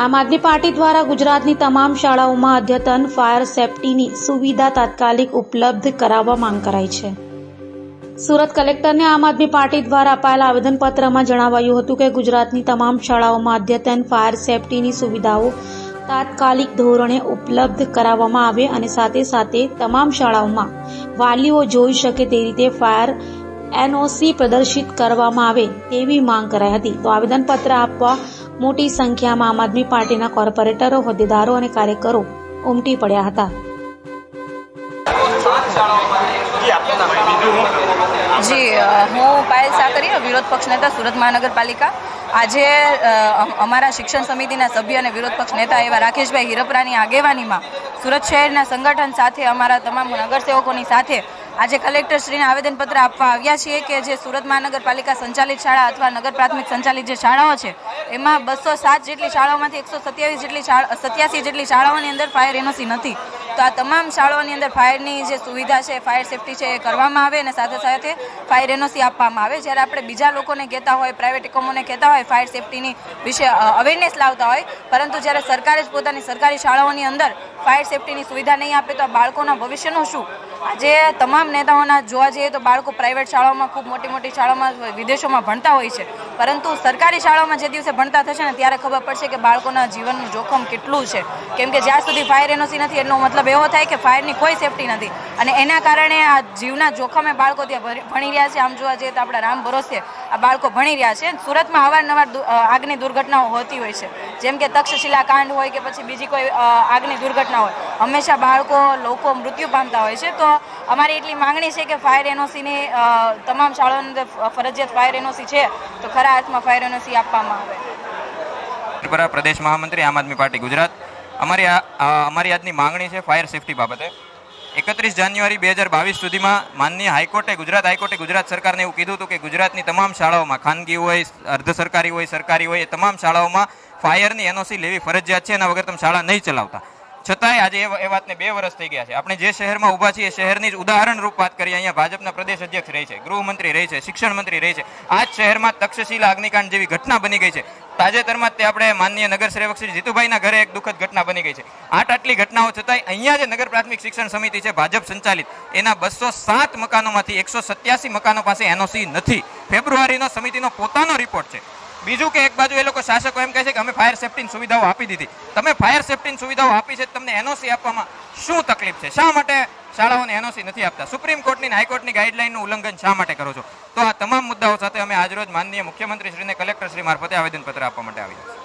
આમ આદમી પાર્ટી દ્વારા ગુજરાતની તમામ શાળાઓમાં અદ્યતન ફાયર સેફટીની સુવિધા તાત્કાલિક ઉપલબ્ધ કરાવવા માંગ કરાઈ છે। સુરત કલેક્ટરને આમ આદમી પાર્ટી દ્વારા અપાયેલા આવેદનપત્રમાં જણાવાયું હતું કે ગુજરાતની તમામ શાળાઓમાં અદ્યતન ફાયર સેફટીની સુવિધાઓ તાત્કાલિક ધોરણે ઉપલબ્ધ કરાવવામાં આવે અને સાથે સાથે તમામ શાળાઓમાં વાલીઓ જોઈ શકે તે રીતે ફાયર એનઓસી પ્રદર્શિત કરવામાં આવે તેવી માંગ કરાઈ હતી। તો આવેદનપત્ર આપવા મોટી સંખ્યામાં આમ આદમી પાર્ટીના કોર્પોરેટરો, હોદ્દેદારો અને કાર્યકરો ઉમટી પડ્યા હતા। જી, હું પાયલ સાકરિયા, વિરોધ પક્ષ નેતા, સુરત મહાનગરપાલિકા। આજે અમારા શિક્ષણ સમિતિના સભ્ય અને વિરોધ પક્ષ નેતા એવા રાકેશભાઈ હિરપરાની આગેવાનીમાં સુરત શહેરના સંગઠન સાથે અમારા તમામ નગરસેવકોની સાથે આજે કલેક્ટરશ્રીને આવેદનપત્ર આપવા આવ્યા છીએ કે જે સુરત મહાનગરપાલિકા સંચાલિત શાળા અથવા નગર પ્રાથમિક સંચાલિત જે શાળાઓ છે એમાં 207 જેટલી શાળાઓમાંથી 187 જેટલી શાળાઓની અંદર ફાયર એનઓસી નથી। તો આ તમામ શાળાઓની અંદર ફાયરની જે સુવિધા છે, ફાયર સેફટી છે એ કરવામાં આવે અને સાથે સાથે ફાયર એનઓસી આપવામાં આવે। જ્યારે આપણે બીજા લોકોને કહેતા હોય, પ્રાઇવેટ એકમોને કહેતા હોય ફાયર સેફટીની વિશે અવેરનેસ લાવતા હોય, પરંતુ જ્યારે સરકારે જ પોતાની સરકારી શાળાઓની અંદર ફાયર સેફટીની સુવિધા નહીં આપે તો આ બાળકોના ભવિષ્યનું શું? આજે તમામ નેતાઓના જોવા જઈએ તો બાળકો પ્રાઇવેટ શાળાઓમાં, ખૂબ મોટી મોટી શાળાઓમાં, વિદેશોમાં ભણતા હોય છે, પરંતુ સરકારી શાળાઓમાં જે દિવસે ભણતા થશે ને ત્યારે ખબર પડશે કે બાળકોના જીવનનું જોખમ કેટલું છે। કેમ કે જ્યાં સુધી ફાયર એનઓસી નથી એનો મતલબ એવો થાય કે ફાયરની કોઈ સેફટી નથી અને એના કારણે આ જીવના જોખમે બાળકો ત્યાં ભણી રહ્યા છે। આમ જોવા જઈએ તો આપણા રામ ભરોસે આ બાળકો ભણી રહ્યા છે। સુરતમાં અવારનવાર આગની દુર્ઘટનાઓ હોતી હોય છે, જેમ કે તક્ષશિલા કાંડ હોય કે પછી બીજી કોઈ આગની દુર્ઘટના હોય, હંમેશા લોકો મૃત્યુ પામતા હોય છે। તો અમારી એટલી માંગણી છે કે ફાયર એનઓસીની તમામ શાળાઓની અંદર ફરજિયાત ફાયર એનઓસી છે તો ખરા અર્થમાં ફાયર એનઓસી આપવામાં આવે। પ્રદેશ મહામંત્રી આમ આદમી પાર્ટી ગુજરાત, અમારી આજની માંગણી છે ફાયર સેફટી બાબતે। 31 જાન્યુઆરી 2022 સુધીમાં માનનીય હાઈકોર્ટે, ગુજરાત સરકારને એવું કીધું હતું કે ગુજરાતની તમામ શાળાઓમાં, ખાનગી હોય, અર્ધ સરકારી હોય, સરકારી હોય, એ તમામ શાળાઓમાં ફાયરની એનઓસી લેવી ફરજિયાત છે, એના વગર તમે શાળા નહીં ચલાવતા। છતાંય આજે એ વાતને 2 વર્ષ થઈ ગયા છે। આપણે જે શહેરમાં ઊભા છીએ એ શહેરની જ ઉદાહરણરૂપ વાત કરીએ, અહીંયા ભાજપના પ્રદેશ અધ્યક્ષ રહે છે, ગૃહમંત્રી રહે છે, શિક્ષણ મંત્રી રહે છે। આ જ શહેરમાં તક્ષશિલા અગ્નિકાંડ જેવી ઘટના બની ગઈ છે। તાજેતરમાં તે આપણે માનનીય નગરસેવક શ્રી જીતુભાઈના ઘરે એક દુઃખદ ઘટના બની ગઈ છે। આટલી ઘટનાઓ છતાંય અહીંયા જે નગર પ્રાથમિક શિક્ષણ સમિતિ છે ભાજપ સંચાલિત, એના 207 મકાનોમાંથી 187 મકાનો પાસે એનઓસી નથી। ફેબ્રુઆરીનો સમિતિનો પોતાનો રિપોર્ટ છે। બીજું કે એક બાજુ એ લોકો શાસકો એમ કહે છે કે અમે ફાયર સેફટીની સુવિધાઓ આપી દીધી। તમે ફાયર સેફટીની સુવિધાઓ આપી છે, તમને એનઓસી આપવામાં શું તકલીફ છે? શા માટે શાળાઓને એનઓસી નથી આપતા? સુપ્રીમ કોર્ટની, હાઈકોર્ટની ગાઈડલાઈનનું ઉલ્લંઘન શા માટે કરો છો? તો આ તમામ મુદ્દાઓ સાથે અમે આજરોજ માનનીય મુખ્યમંત્રીશ્રીને કલેક્ટરશ્રી મારફતે આવેદનપત્ર આપવા માટે આવ્યા છીએ।